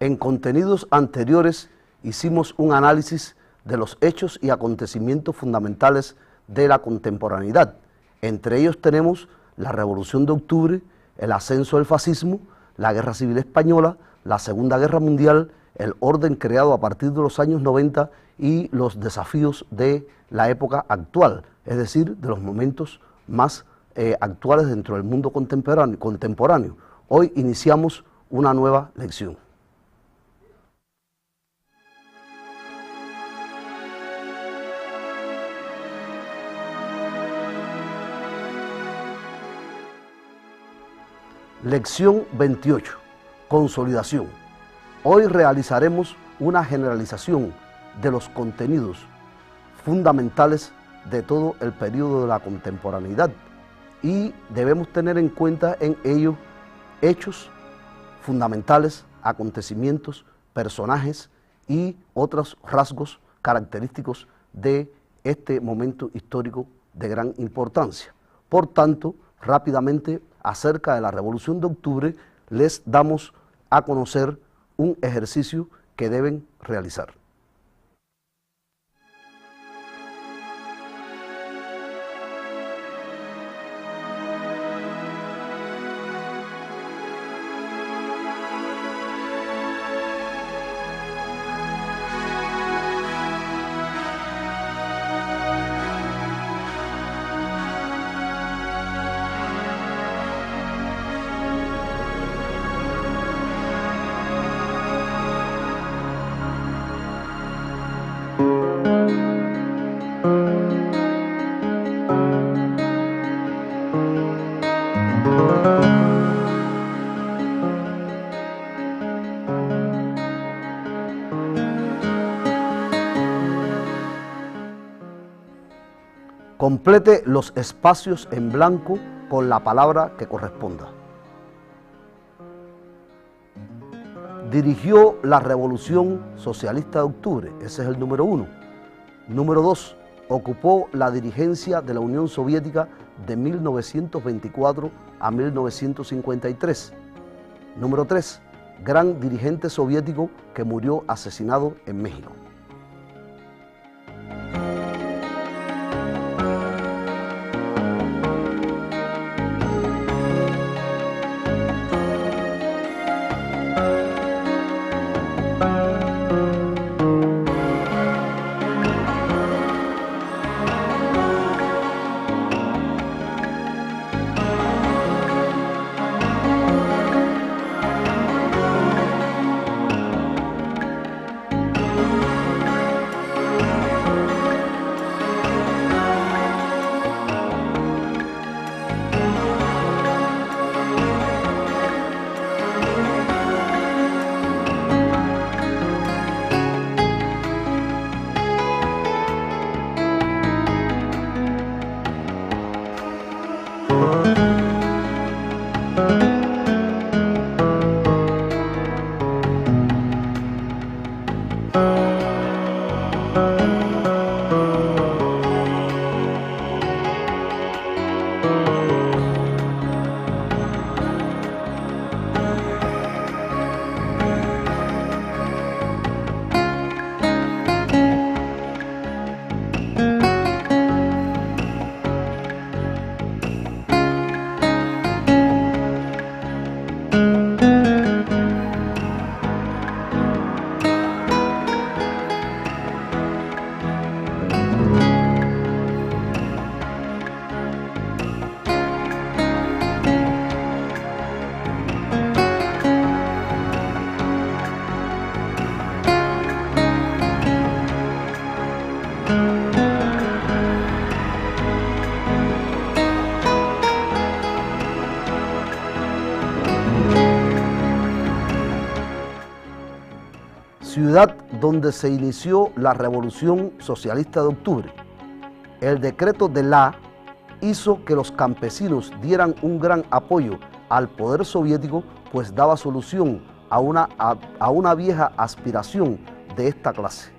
En contenidos anteriores hicimos un análisis de los hechos y acontecimientos fundamentales de la contemporaneidad. Entre ellos tenemos la Revolución de Octubre, el ascenso del fascismo, la Guerra Civil Española, la Segunda Guerra Mundial, el orden creado a partir de los años 90 y los desafíos de la época actual, es decir, de los momentos más actuales dentro del mundo contemporáneo. Hoy iniciamos una nueva lección. Lección 28. Consolidación. Hoy realizaremos una generalización de los contenidos fundamentales de todo el periodo de la contemporaneidad y debemos tener en cuenta en ello hechos fundamentales, acontecimientos, personajes y otros rasgos característicos de este momento histórico de gran importancia. Por tanto, rápidamente, acerca de la Revolución de Octubre, les damos a conocer un ejercicio que deben realizar. Complete los espacios en blanco con la palabra que corresponda. Dirigió la Revolución Socialista de Octubre, ese es el número 1. Número 2, ocupó la dirigencia de la Unión Soviética de 1924 a 1953. Número 3, gran dirigente soviético que murió asesinado en México. Ciudad donde se inició la Revolución Socialista de Octubre. El decreto de La hizo que los campesinos dieran un gran apoyo al poder soviético, pues daba solución a una vieja aspiración de esta clase.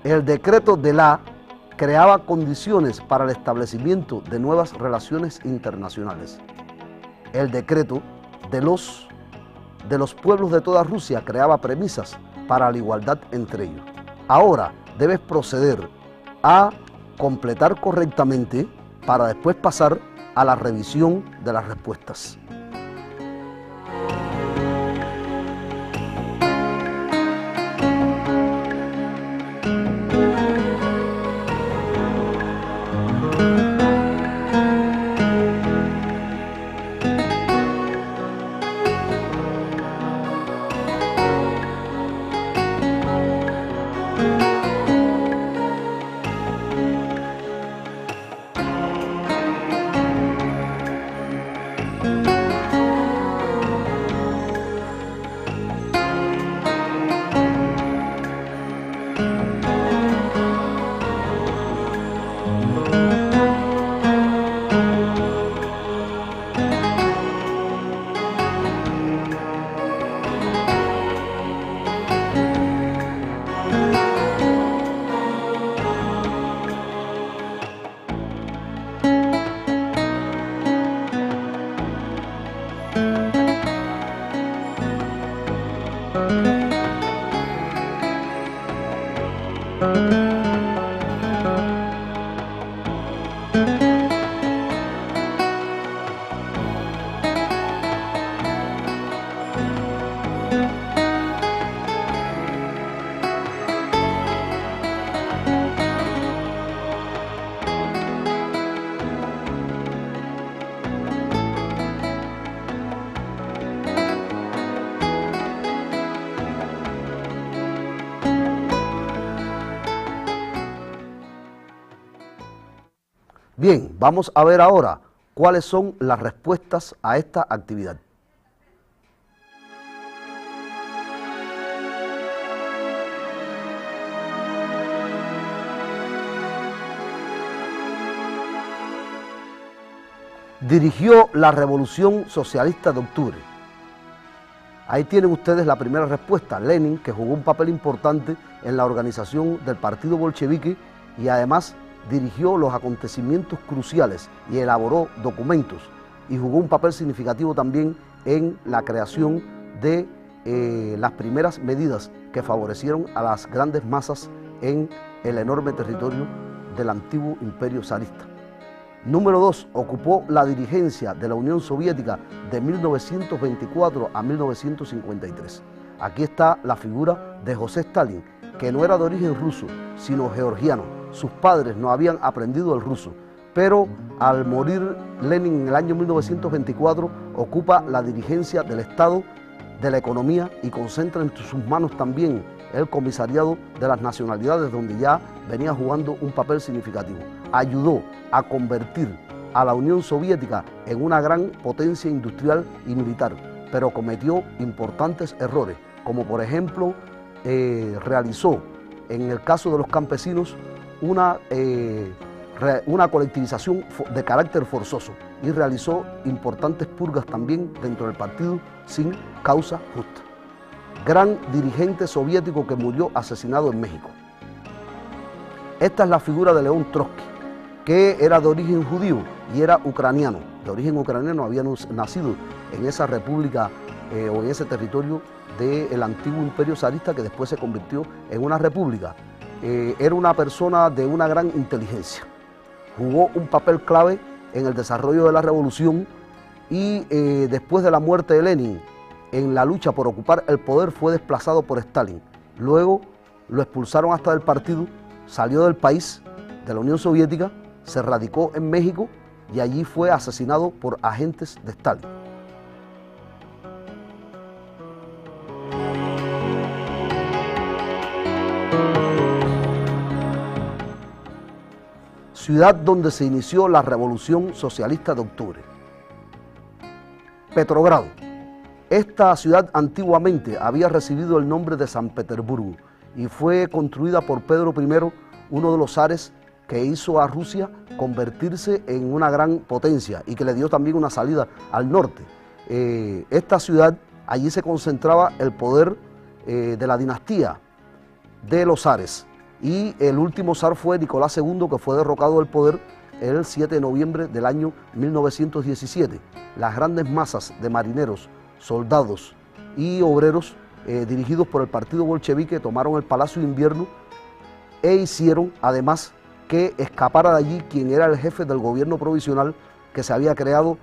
El decreto de la creaba condiciones para el establecimiento de nuevas relaciones internacionales. El decreto de los pueblos de toda Rusia creaba premisas para la igualdad entre ellos. Ahora debes proceder a completar correctamente para después pasar a la revisión de las respuestas. Bien, vamos a ver ahora cuáles son las respuestas a esta actividad. Dirigió la Revolución Socialista de Octubre. Ahí tienen ustedes la primera respuesta. Lenin, que jugó un papel importante en la organización del partido bolchevique y además dirigió los acontecimientos cruciales y elaboró documentos y jugó un papel significativo también en la creación de las primeras medidas que favorecieron a las grandes masas en el enorme territorio del antiguo imperio zarista. Número 2, ocupó la dirigencia de la Unión Soviética de 1924 a 1953. Aquí está la figura de José Stalin, que no era de origen ruso, sino georgiano. Sus padres no habían aprendido el ruso, pero al morir Lenin en el año 1924, ocupa la dirigencia del Estado, de la economía y concentra en sus manos también el comisariado de las nacionalidades, donde ya venía jugando un papel significativo. Ayudó a convertir a la Unión Soviética en una gran potencia industrial y militar, pero cometió importantes errores, como por ejemplo realizó en el caso de los campesinos una colectivización de carácter forzoso y realizó importantes purgas también dentro del partido sin causa justa. Gran dirigente soviético que murió asesinado en México. Esta es la figura de León Trotsky, que era de origen judío y era ucraniano. De origen ucraniano, había nacido en esa república o en ese territorio del antiguo imperio zarista que después se convirtió en una república. Era una persona de una gran inteligencia. Jugó un papel clave en el desarrollo de la revolución y después de la muerte de Lenin, en la lucha por ocupar el poder, fue desplazado por Stalin. Luego lo expulsaron hasta del partido, salió del país, de la Unión Soviética, se radicó en México y allí fue asesinado por agentes de Stalin. Ciudad donde se inició la Revolución Socialista de Octubre. Petrogrado. Esta ciudad antiguamente había recibido el nombre de San Petersburgo y fue construida por Pedro I, uno de los zares que hizo a Rusia convertirse en una gran potencia y que le dio también una salida al norte. Esta ciudad, allí se concentraba el poder de la dinastía de los zares. y el último zar fue Nicolás II, que fue derrocado del poder el 7 de noviembre del año 1917. Las grandes masas de marineros, soldados y obreros dirigidos por el partido bolchevique tomaron el Palacio de Invierno e hicieron además que escapara de allí quien era el jefe del gobierno provisional que se había creado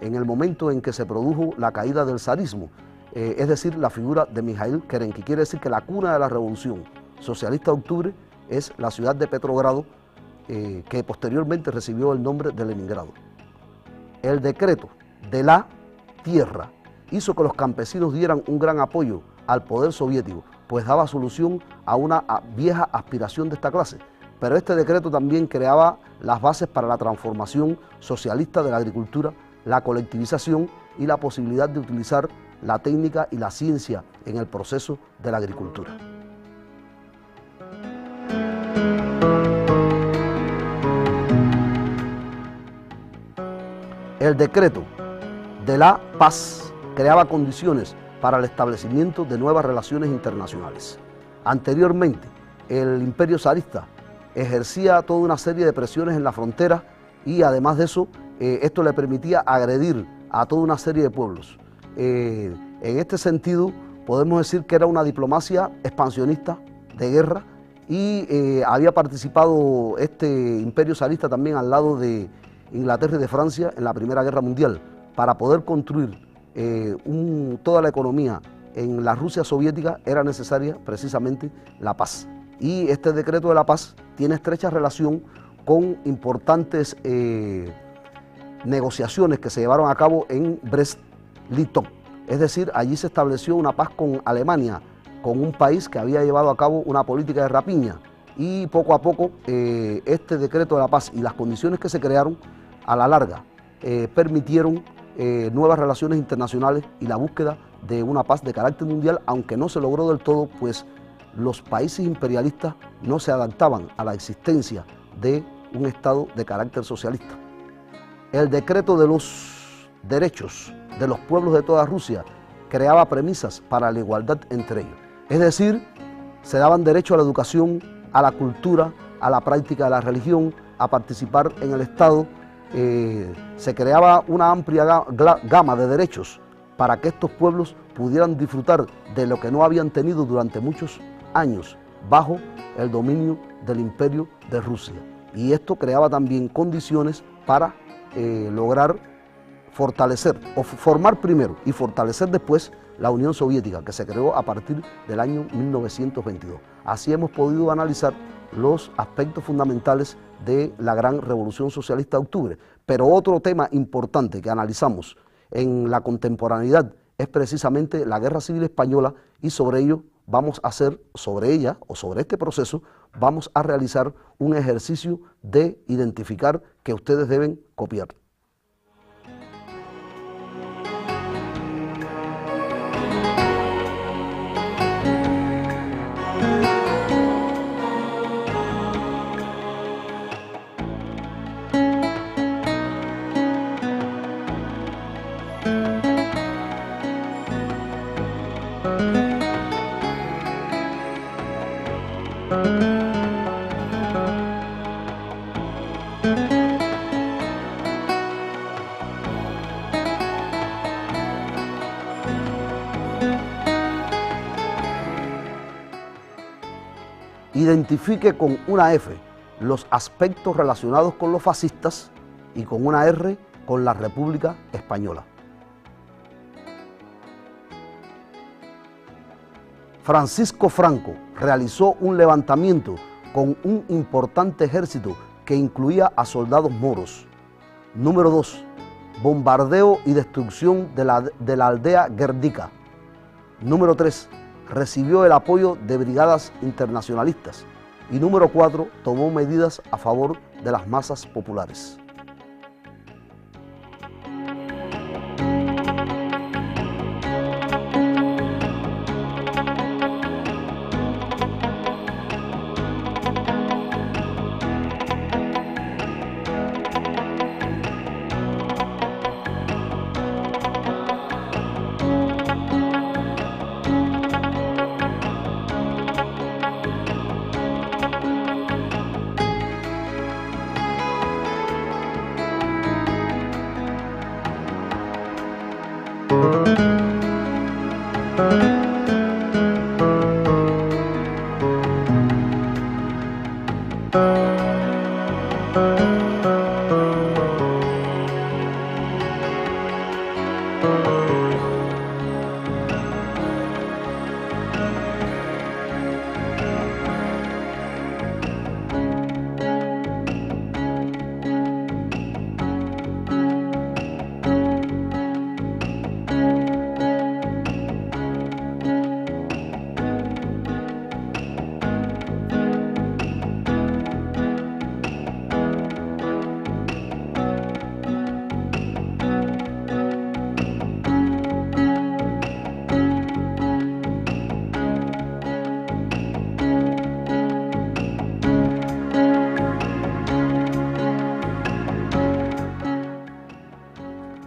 en el momento en que se produjo la caída del zarismo, es decir, la figura de Mijaíl Kerenski. Quiere decir que la cuna de la revolución socialista de octubre es la ciudad de Petrogrado, que posteriormente recibió el nombre de Leningrado. El decreto de la tierra hizo que los campesinos dieran un gran apoyo al poder soviético, pues daba solución a una vieja aspiración de esta clase. Pero este decreto también creaba las bases para la transformación socialista de la agricultura, la colectivización y la posibilidad de utilizar la técnica y la ciencia en el proceso de la agricultura. El decreto de la paz creaba condiciones para el establecimiento de nuevas relaciones internacionales. Anteriormente, el imperio zarista ejercía toda una serie de presiones en la frontera y además de eso, esto le permitía agredir a toda una serie de pueblos. En este sentido, podemos decir que era una diplomacia expansionista de guerra y había participado este imperio zarista también al lado de Inglaterra y de Francia en la Primera Guerra Mundial para poder construir toda la economía en la Rusia soviética. Era necesaria precisamente la paz. Y este decreto de la paz tiene estrecha relación con importantes negociaciones que se llevaron a cabo en Brest-Litov. Es decir, allí se estableció una paz con Alemania, con un país que había llevado a cabo una política de rapiña. Y poco a poco este decreto de la paz y las condiciones que se crearon a la larga permitieron nuevas relaciones internacionales y la búsqueda de una paz de carácter mundial, aunque no se logró del todo, pues los países imperialistas no se adaptaban a la existencia de un Estado de carácter socialista. El decreto de los derechos de los pueblos de toda Rusia creaba premisas para la igualdad entre ellos. Es decir, se daban derecho a la educación, a la cultura, a la práctica de la religión, a participar en el Estado. Se creaba una amplia gama de derechos para que estos pueblos pudieran disfrutar de lo que no habían tenido durante muchos años bajo el dominio del Imperio de Rusia. Y esto creaba también condiciones para lograr fortalecer, o formar primero y fortalecer después la Unión Soviética, que se creó a partir del año 1922. Así hemos podido analizar los aspectos fundamentales de la gran Revolución Socialista de Octubre. Pero otro tema importante que analizamos en la contemporaneidad es precisamente la Guerra Civil Española, y sobre ello vamos a hacer, sobre ella o sobre este proceso, vamos a realizar un ejercicio de identificar que ustedes deben copiar. Identifique con una F los aspectos relacionados con los fascistas y con una R con la República Española. Francisco Franco realizó un levantamiento con un importante ejército que incluía a soldados moros. Número 2. Bombardeo y destrucción de la aldea Guernica. Número 3. Recibió el apoyo de brigadas internacionalistas. Y número 4. Tomó medidas a favor de las masas populares.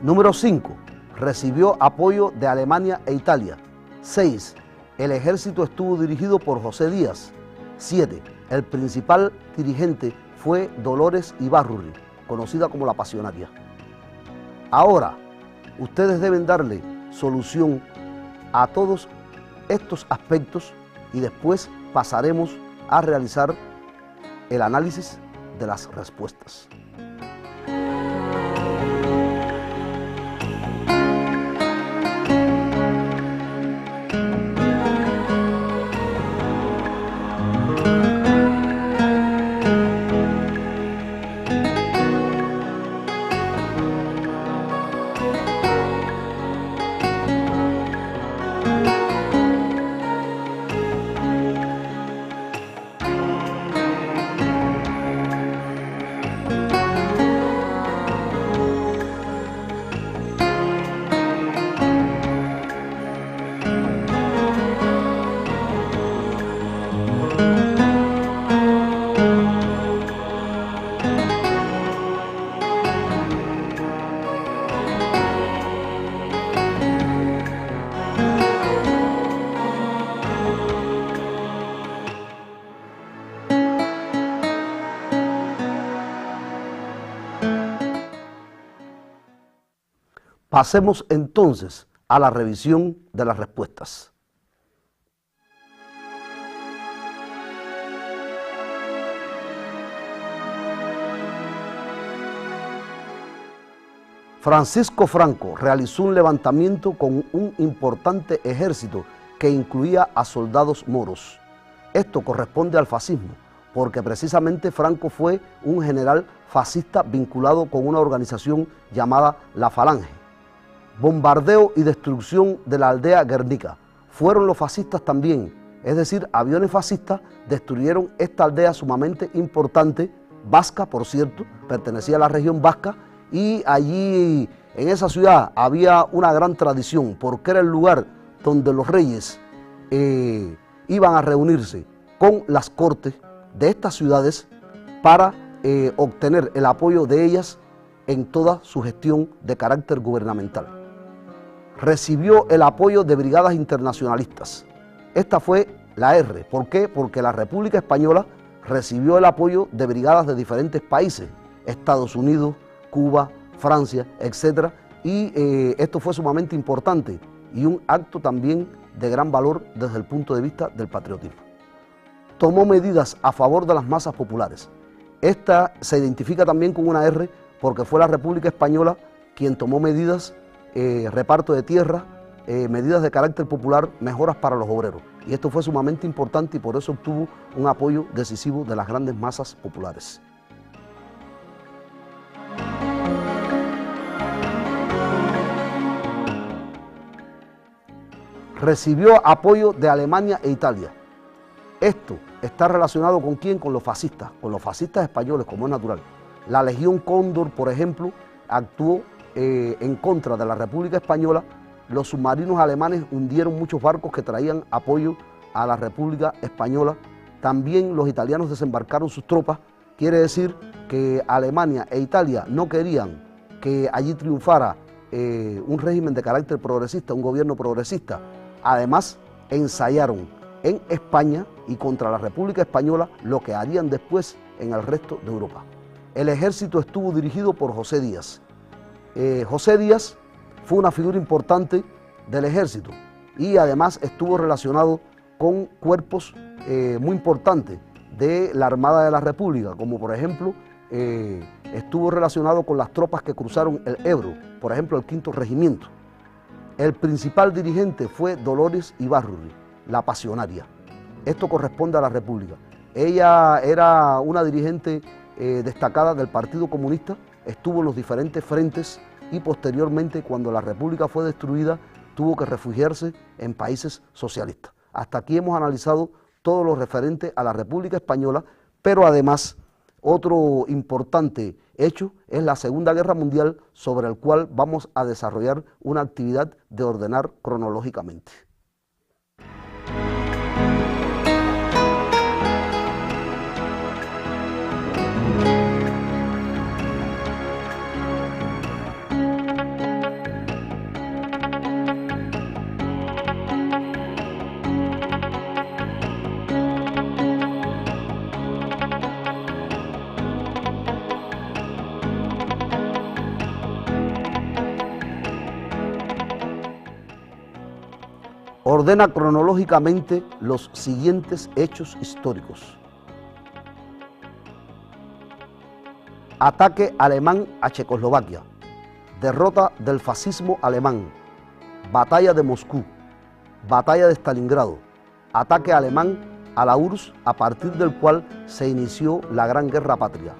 Número 5. Recibió apoyo de Alemania e Italia. 6. El ejército estuvo dirigido por José Díaz. 7. El principal dirigente fue Dolores Ibarruri, conocida como la Pasionaria. Ahora, ustedes deben darle solución a todos estos aspectos y después pasaremos a realizar el análisis de las respuestas. Pasemos entonces a la revisión de las respuestas. Francisco Franco realizó un levantamiento con un importante ejército que incluía a soldados moros. Esto corresponde al fascismo, porque precisamente Franco fue un general fascista vinculado con una organización llamada La Falange. Bombardeo y destrucción de la aldea Guernica. Fueron los fascistas también, es decir, aviones fascistas destruyeron esta aldea sumamente importante, vasca por cierto, pertenecía a la región vasca, y allí en esa ciudad había una gran tradición, porque era el lugar donde los reyes iban a reunirse con las cortes de estas ciudades para obtener el apoyo de ellas en toda su gestión de carácter gubernamental. Recibió el apoyo de brigadas internacionalistas. Esta fue la R. ¿Por qué? Porque la República Española recibió el apoyo de brigadas de diferentes países, Estados Unidos, Cuba, Francia, etc. Y esto fue sumamente importante y un acto también de gran valor desde el punto de vista del patriotismo. Tomó medidas a favor de las masas populares. Esta se identifica también con una R porque fue la República Española quien tomó medidas, reparto de tierra, medidas de carácter popular, mejoras para los obreros. Y esto fue sumamente importante y por eso obtuvo un apoyo decisivo de las grandes masas populares. Recibió apoyo de Alemania e Italia. Esto está relacionado con ¿quién? Con los fascistas españoles, como es natural. La Legión Cóndor, por ejemplo, actuó en contra de la República Española. Los submarinos alemanes hundieron muchos barcos que traían apoyo a la República Española. También los italianos desembarcaron sus tropas. Quiere decir que Alemania e Italia no querían que allí triunfara un régimen de carácter progresista, un gobierno progresista. Además, ensayaron en España y contra la República Española lo que harían después en el resto de Europa. El ejército estuvo dirigido por José Díaz. José Díaz fue una figura importante del ejército y además estuvo relacionado con cuerpos muy importantes de la Armada de la República, como por ejemplo estuvo relacionado con las tropas que cruzaron el Ebro, por ejemplo el Quinto Regimiento. El principal dirigente fue Dolores Ibárruri, la Pasionaria. Esto corresponde a la República. Ella era una dirigente destacada del Partido Comunista, estuvo en los diferentes frentes y posteriormente, cuando la República fue destruida, tuvo que refugiarse en países socialistas. Hasta aquí hemos analizado todo lo referente a la República Española, pero además otro importante hecho es la Segunda Guerra Mundial, sobre el cual vamos a desarrollar una actividad de ordenar cronológicamente. Ordena cronológicamente los siguientes hechos históricos. Ataque alemán a Checoslovaquia, derrota del fascismo alemán, batalla de Moscú, batalla de Stalingrado, ataque alemán a la URSS, a partir del cual se inició la Gran Guerra Patria.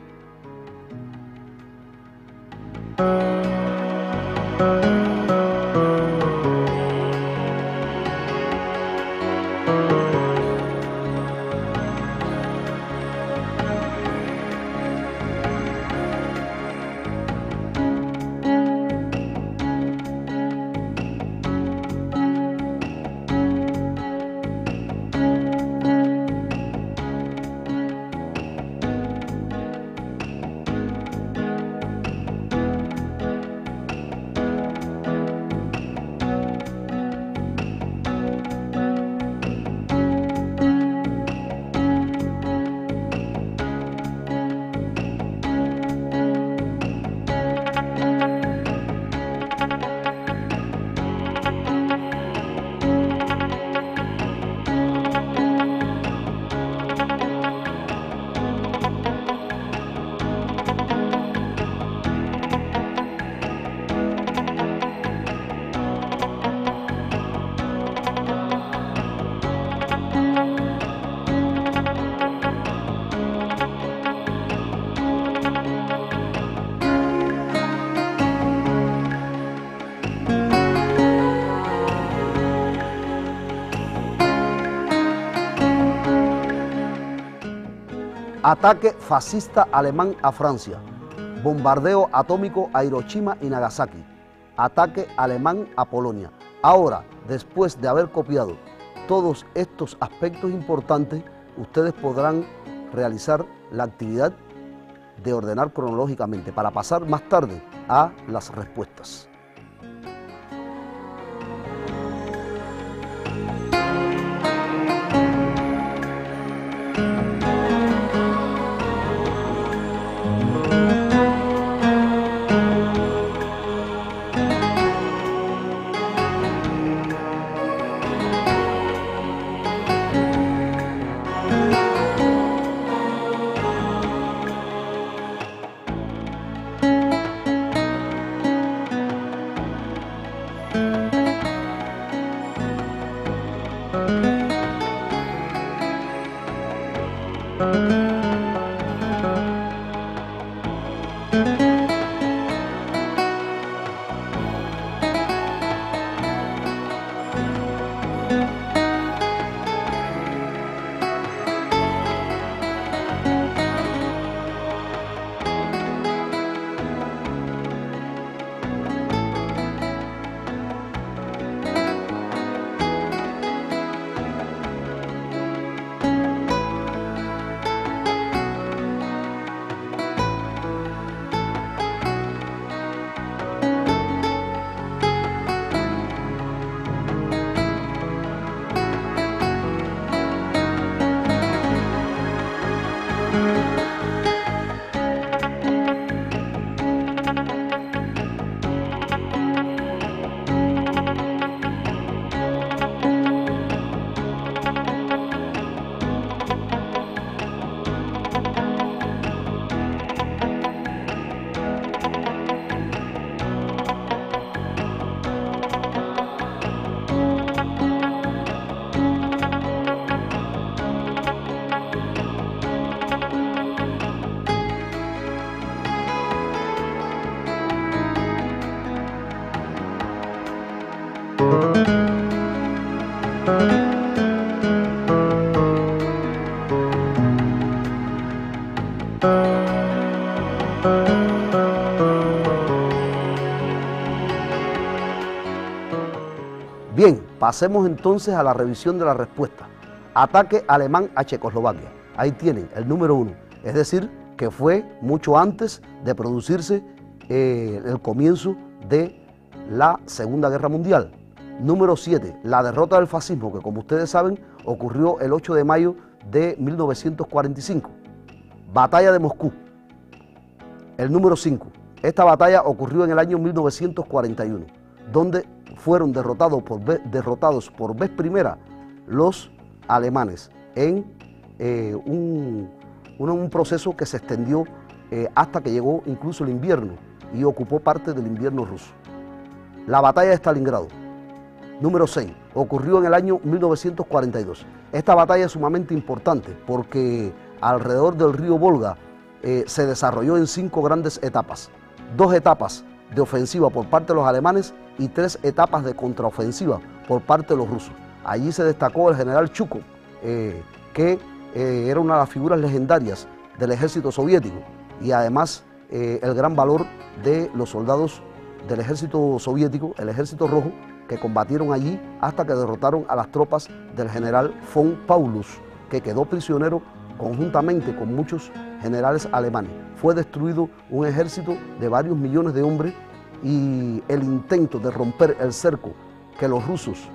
Ataque fascista alemán a Francia, bombardeo atómico a Hiroshima y Nagasaki, ataque alemán a Polonia. Ahora, después de haber copiado todos estos aspectos importantes, ustedes podrán realizar la actividad de ordenar cronológicamente para pasar más tarde a las respuestas. Bien, pasemos entonces a la revisión de la respuesta. Ataque alemán a Checoslovaquia. Ahí tienen el número 1, es decir, que fue mucho antes de producirse el comienzo de la Segunda Guerra Mundial. Número 7, la derrota del fascismo, que como ustedes saben ocurrió el 8 de mayo de 1945. Batalla de Moscú. El número 5, esta batalla ocurrió en el año 1941, donde fueron derrotados por vez primera los alemanes en un proceso que se extendió hasta que llegó incluso el invierno y ocupó parte del invierno ruso. La batalla de Stalingrado. Número 6, ocurrió en el año 1942. Esta batalla es sumamente importante porque alrededor del río Volga se desarrolló en 5 grandes etapas. 2 etapas de ofensiva por parte de los alemanes y 3 etapas de contraofensiva por parte de los rusos. Allí se destacó el general Chukov, que era una de las figuras legendarias del ejército soviético, y además el gran valor de los soldados del ejército soviético, el ejército rojo, que combatieron allí hasta que derrotaron a las tropas del general von Paulus, que quedó prisionero conjuntamente con muchos generales alemanes. Fue destruido un ejército de varios millones de hombres y el intento de romper el cerco que los rusos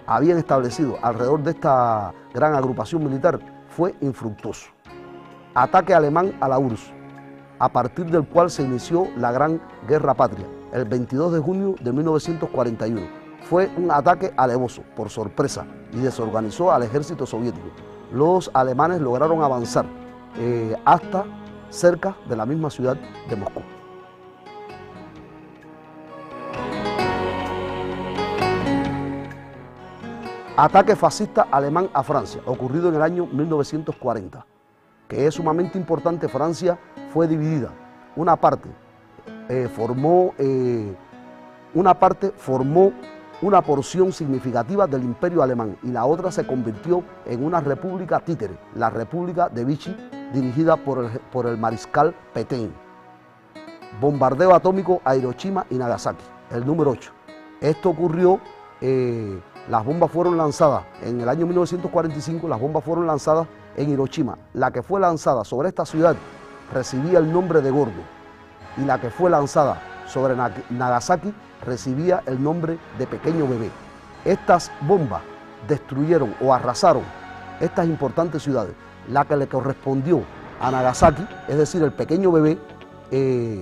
habían establecido alrededor de esta gran agrupación militar fue infructuoso. Ataque alemán a la URSS, a partir del cual se inició la Gran Guerra Patria, el 22 de junio de 1941. Fue un ataque alevoso, por sorpresa, y desorganizó al ejército soviético. Los alemanes lograron avanzar hasta cerca de la misma ciudad de Moscú. Ataque fascista alemán a Francia, ocurrido en el año 1940, que es sumamente importante. Francia fue dividida. Una parte formó una porción significativa del imperio alemán y la otra se convirtió en una república títere, la República de Vichy, dirigida por el mariscal Pétain. Bombardeo atómico a Hiroshima y Nagasaki, el número 8. Esto ocurrió, las bombas fueron lanzadas en el año 1945, las bombas fueron lanzadas en Hiroshima. La que fue lanzada sobre esta ciudad recibía el nombre de Gordo y la que fue lanzada sobre Nagasaki recibía el nombre de Pequeño Bebé. Estas bombas destruyeron o arrasaron estas importantes ciudades. La que le correspondió a Nagasaki, es decir, el Pequeño Bebé,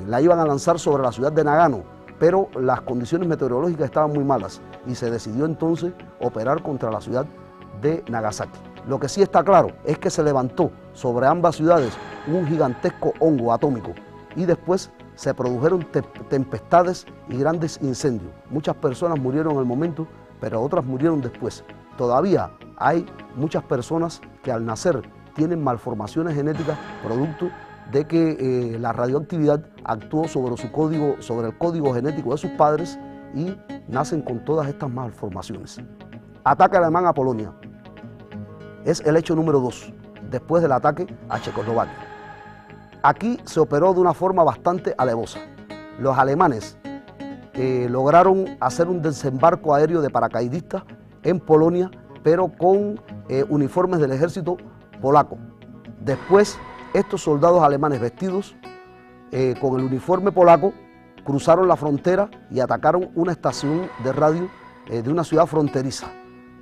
la iban a lanzar sobre la ciudad de Nagano, pero las condiciones meteorológicas estaban muy malas y se decidió entonces operar contra la ciudad de Nagasaki. Lo que sí está claro es que se levantó sobre ambas ciudades un gigantesco hongo atómico y después se produjeron tempestades y grandes incendios. Muchas personas murieron en el momento, pero otras murieron después. Todavía hay muchas personas que al nacer tienen malformaciones genéticas producto de que la radioactividad actuó sobre el código genético de sus padres y nacen con todas estas malformaciones. Ataque alemán a Polonia. Es el hecho número 2, después del ataque a Checoslovaquia. Aquí se operó de una forma bastante alevosa. Los alemanes lograron hacer un desembarco aéreo de paracaidistas en Polonia, pero con uniformes del ejército polaco. Después, estos soldados alemanes vestidos con el uniforme polaco cruzaron la frontera y atacaron una estación de radio de una ciudad fronteriza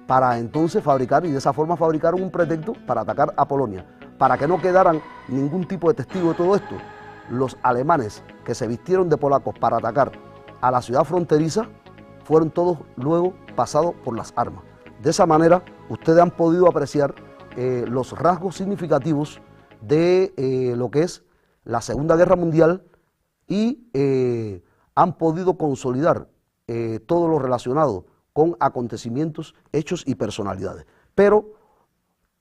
para entonces fabricar, y de esa forma fabricaron un pretexto para atacar a Polonia. Para que no quedaran ningún tipo de testigo de todo esto, los alemanes que se vistieron de polacos para atacar a la ciudad fronteriza fueron todos luego pasados por las armas. De esa manera, ustedes han podido apreciar los rasgos significativos de lo que es la Segunda Guerra Mundial y han podido consolidar todo lo relacionado con acontecimientos, hechos y personalidades. Pero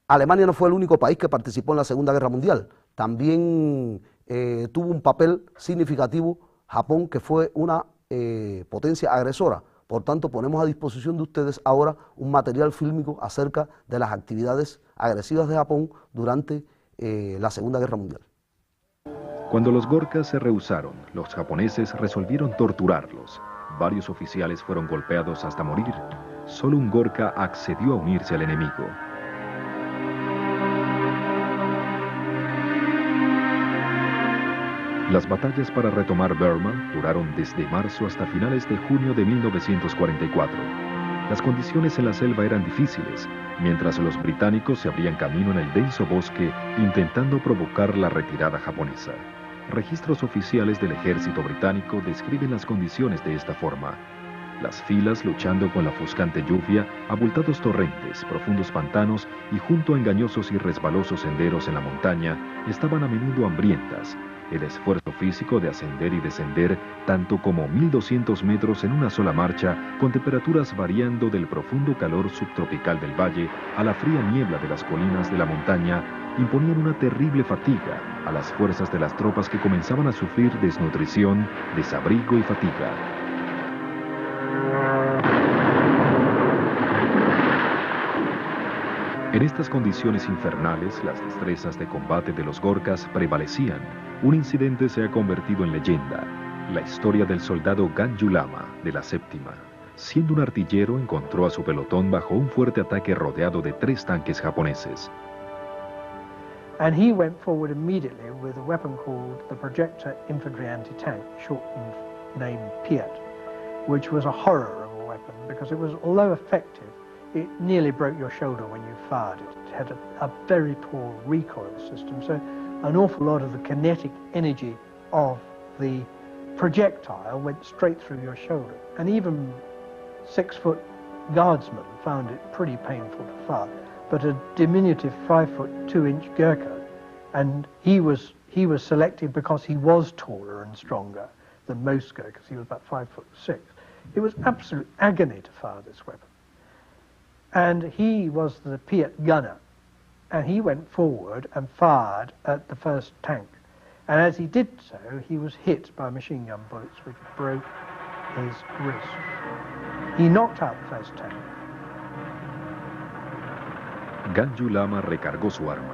Alemania no fue el único país que participó en la Segunda Guerra Mundial. También tuvo un papel significativo Japón, que fue una potencia agresora, Por tanto, ponemos a disposición de ustedes ahora un material fílmico acerca de las actividades agresivas de Japón durante la Segunda Guerra Mundial. Cuando los Gorkas se rehusaron, los japoneses resolvieron torturarlos. Varios oficiales fueron golpeados hasta morir. Solo un Gorka accedió a unirse al enemigo. Las batallas para retomar Burma duraron desde marzo hasta finales de junio de 1944. Las condiciones en la selva eran difíciles, mientras los británicos se abrían camino en el denso bosque intentando provocar la retirada japonesa. Registros oficiales del ejército británico describen las condiciones de esta forma. Las filas luchando con la ofuscante lluvia, abultados torrentes, profundos pantanos y junto a engañosos y resbalosos senderos en la montaña, estaban a menudo hambrientas. El esfuerzo físico de ascender y descender tanto como 1200 metros en una sola marcha, con temperaturas variando del profundo calor subtropical del valle a la fría niebla de las colinas de la montaña, imponían una terrible fatiga a las fuerzas de las tropas que comenzaban a sufrir desnutrición, desabrigo y fatiga. En estas condiciones infernales, las destrezas de combate de los Gorkas prevalecían. Un incidente se ha convertido en leyenda. La historia del soldado Ganju Lama, de la séptima. Siendo un artillero, encontró a su pelotón bajo un fuerte ataque rodeado de 3 tanques japoneses. And he went forward immediately with a weapon called the Projector Infantry Anti-Tank, shortened name Piat, which was a horror of a weapon because it was, although effective, it nearly broke your shoulder when you fired it. It had a very poor recoil system, so an awful lot of the kinetic energy of the projectile went straight through your shoulder. And even 6-foot guardsmen found it pretty painful to fire. But a diminutive 5-foot 2-inch Gurkha, and he was selected because he was taller and stronger than most Gurkhas. He was about 5'6". It was absolute agony to fire this weapon. And he was the Piat gunner, and he went forward and fired at the first tank. And as he did so, he was hit by machine gun bullets which broke his wrist. He knocked out the first tank. Ganju Lama recargó su arma.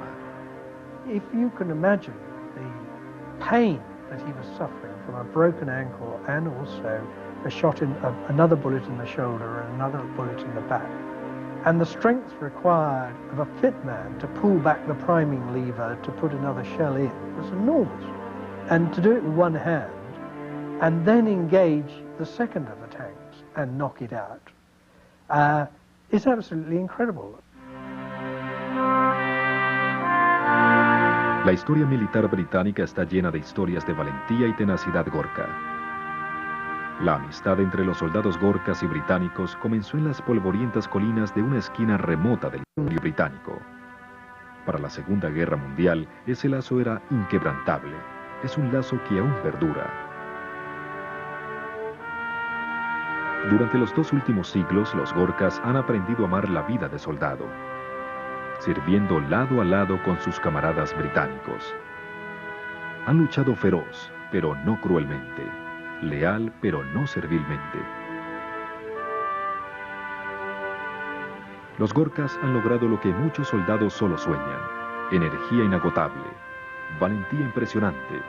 If you can imagine the pain that he was suffering from a broken ankle and also a shot in another bullet in the shoulder and another bullet in the back, and the strength required of a fit man to pull back the priming lever to put another shell in was enormous. And to do it with one hand and then engage the second of the tanks and knock it out is absolutely incredible. La historia militar británica está llena de historias de valentía y tenacidad Gorka. La amistad entre los soldados Gorkas y británicos comenzó en las polvorientas colinas de una esquina remota del Imperio británico. Para la Segunda Guerra Mundial, ese lazo era inquebrantable. Es un lazo que aún perdura. Durante los 2 últimos siglos, los Gorkas han aprendido a amar la vida de soldado, sirviendo lado a lado con sus camaradas británicos. Han luchado feroz, pero no cruelmente. Leal, pero no servilmente. Los Gorkas han logrado lo que muchos soldados solo sueñan: energía inagotable, valentía impresionante,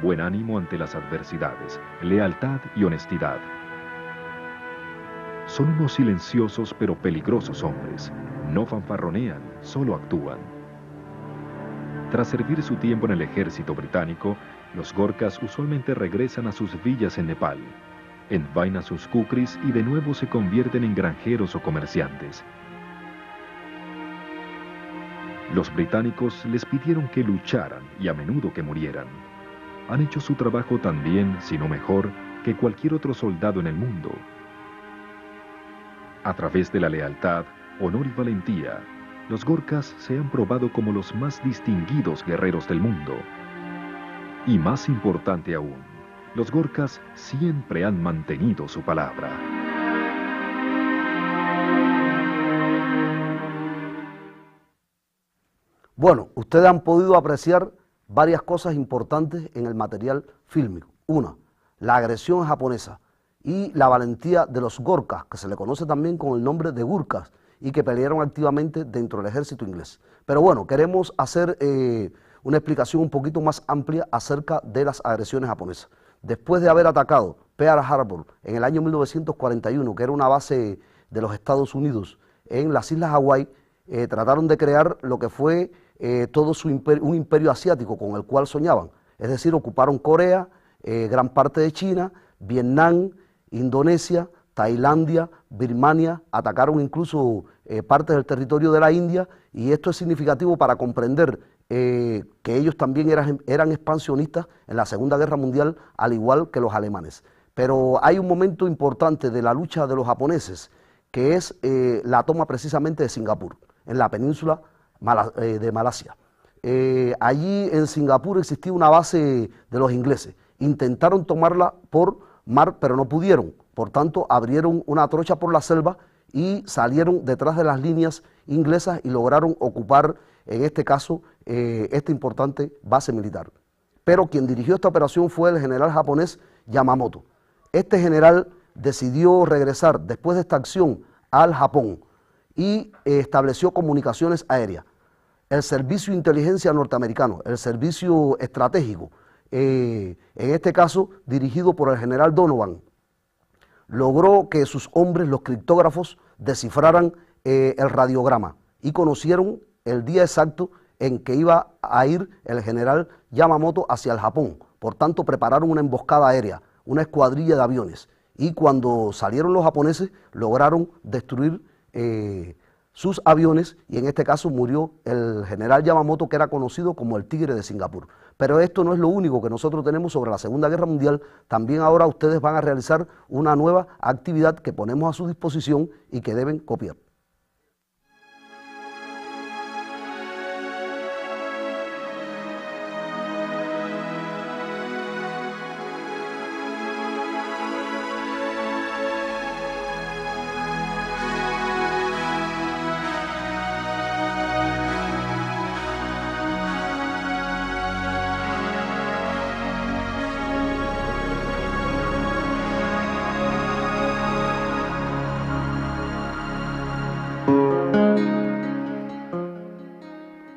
buen ánimo ante las adversidades, lealtad y honestidad. Son unos silenciosos pero peligrosos hombres. No fanfarronean, solo actúan. Tras servir su tiempo en el ejército británico, los Gorkas usualmente regresan a sus villas en Nepal, envainan sus kukris y de nuevo se convierten en granjeros o comerciantes. Los británicos les pidieron que lucharan y a menudo que murieran. Han hecho su trabajo tan bien, si no mejor, que cualquier otro soldado en el mundo. A través de la lealtad, honor y valentía, los Gorkas se han probado como los más distinguidos guerreros del mundo. Y más importante aún, los Gorkas siempre han mantenido su palabra. Bueno, ustedes han podido apreciar varias cosas importantes en el material fílmico. Una, la agresión japonesa y la valentía de los Gorkas, que se le conoce también con el nombre de Gurkhas, y que pelearon activamente dentro del ejército inglés. Pero bueno, queremos hacer una explicación un poquito más amplia acerca de las agresiones japonesas. Después de haber atacado Pearl Harbor en el año 1941, que era una base de los Estados Unidos en las Islas Hawái, trataron de crear lo que fue todo un imperio asiático con el cual soñaban. Es decir, ocuparon Corea, gran parte de China, Vietnam, Indonesia, Tailandia, Birmania, atacaron incluso partes del territorio de la India, y esto es significativo para comprender que ellos también eran expansionistas en la Segunda Guerra Mundial, al igual que los alemanes. Pero hay un momento importante de la lucha de los japoneses, que es la toma precisamente de Singapur, en la península de Malasia. Allí en Singapur existía una base de los ingleses. Intentaron tomarla por mar, pero no pudieron. Por tanto, abrieron una trocha por la selva y salieron detrás de las líneas inglesas y lograron ocupar, en este caso, esta importante base militar. Pero quien dirigió esta operación fue el general japonés Yamamoto. Este general decidió regresar después de esta acción al Japón y estableció comunicaciones aéreas. El servicio de inteligencia norteamericano, el servicio estratégico, en este caso dirigido por el general Donovan, logró que sus hombres, los criptógrafos, descifraran el radiograma y conocieron el día exacto en que iba a ir el general Yamamoto hacia el Japón. Por tanto, prepararon una emboscada aérea, una escuadrilla de aviones, y cuando salieron los japoneses lograron destruir sus aviones, y en este caso murió el general Yamamoto, que era conocido como el Tigre de Singapur. Pero esto no es lo único que nosotros tenemos sobre la Segunda Guerra Mundial. También ahora ustedes van a realizar una nueva actividad que ponemos a su disposición y que deben copiar.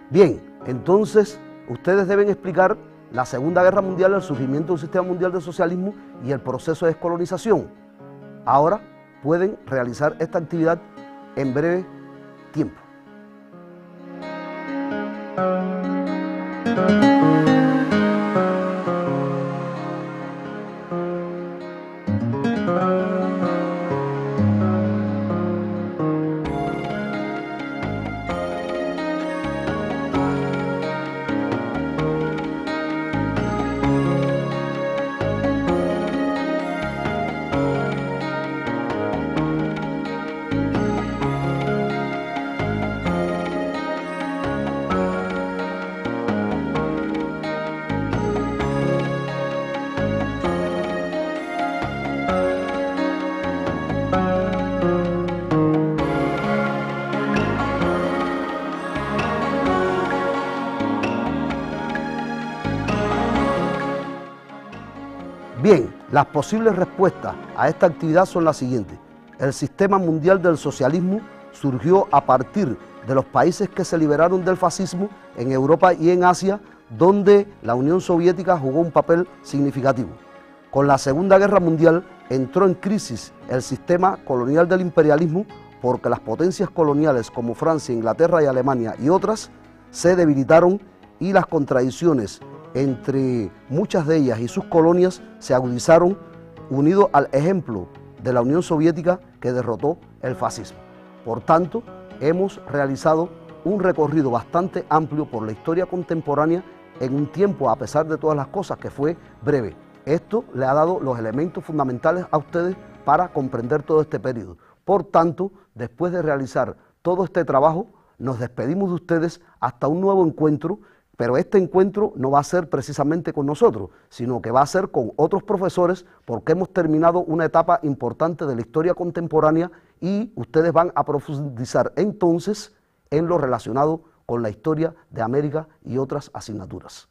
Bien, entonces ustedes deben explicar la Segunda Guerra Mundial, el surgimiento del sistema mundial de socialismo y el proceso de descolonización. Ahora pueden realizar esta actividad en breve tiempo. Bien, las posibles respuestas a esta actividad son las siguientes. El sistema mundial del socialismo surgió a partir de los países que se liberaron del fascismo en Europa y en Asia, donde la Unión Soviética jugó un papel significativo. Con la Segunda Guerra Mundial entró en crisis el sistema colonial del imperialismo, porque las potencias coloniales como Francia, Inglaterra y Alemania y otras se debilitaron, y las contradicciones entre muchas de ellas y sus colonias se agudizaron, unido al ejemplo de la Unión Soviética, que derrotó el fascismo. Por tanto, hemos realizado un recorrido bastante amplio por la historia contemporánea en un tiempo, a pesar de todas las cosas, que fue breve. Esto le ha dado los elementos fundamentales a ustedes para comprender todo este periodo. Por tanto, después de realizar todo este trabajo, nos despedimos de ustedes hasta un nuevo encuentro, pero este encuentro no va a ser precisamente con nosotros, sino que va a ser con otros profesores, porque hemos terminado una etapa importante de la historia contemporánea y ustedes van a profundizar entonces en lo relacionado con la historia de América y otras asignaturas.